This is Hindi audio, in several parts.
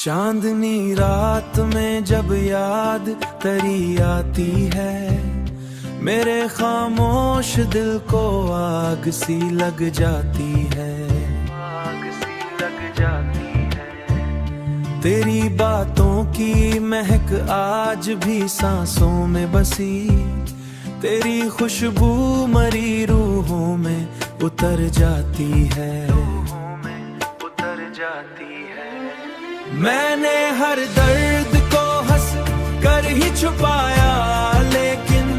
चांदनी रात में जब याद तेरी आती है, मेरे खामोश दिल को आग सी लग जाती है, आग सी लग जाती है। तेरी बातों की महक आज भी सांसों में बसी, तेरी खुशबू मरी रूहों में उतर जाती है, उतर जाती है। मैंने हर दर्द को हंस कर ही छुपाया, लेकिन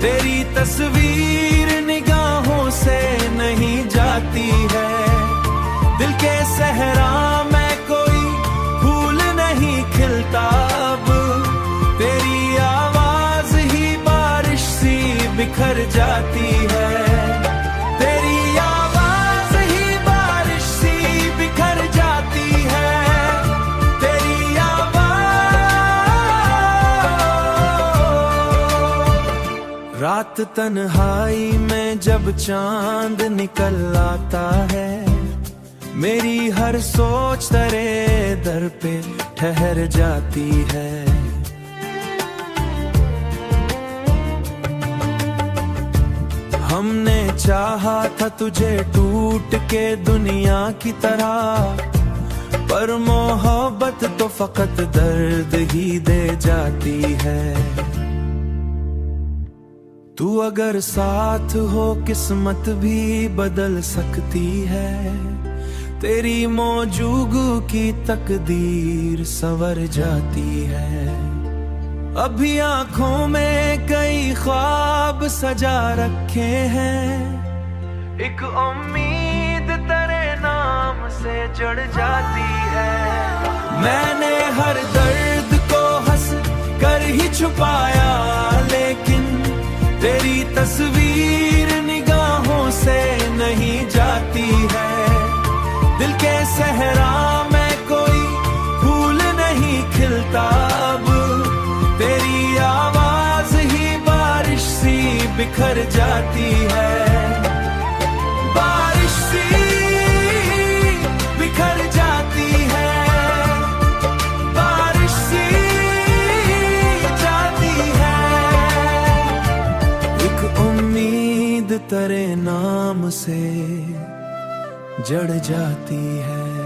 तेरी तस्वीर निगाहों से नहीं जाती है। दिल के सहरा में कोई फूल नहीं खिलता अब, तेरी आवाज ही बारिश सी बिखर जाती है, तेरी आवाज ही बारिश सी बिखर जाती है। रात तन्हाई में जब चांद निकल आता है, मेरी हर सोच तेरे दर पे ठहर जाती है। हमने चाहा था तुझे टूट के दुनिया की तरह, पर मोहब्बत तो फकत दर्द ही दे जाती है। तू अगर साथ हो किस्मत भी बदल सकती है, तेरी मौजूदगी की तकदीर संवर जाती है। अभी आंखों में कई ख्वाब सजा रखे हैं, एक उम्मीद तेरे नाम से जुड़ जाती है। मैंने हर दर्द को हंस कर ही छुपाया, लेकिन तेरी तस्वीर निगाहों से नहीं जाती है। दिल के सहरा में कोई फूल नहीं खिलता अब, तेरी आवाज ही बारिश सी बिखर जाती है, बारिश सी बिखर जाती है, बारिश सी जाती है। एक उम्मीद तेरे नाम से जड़ जाती है।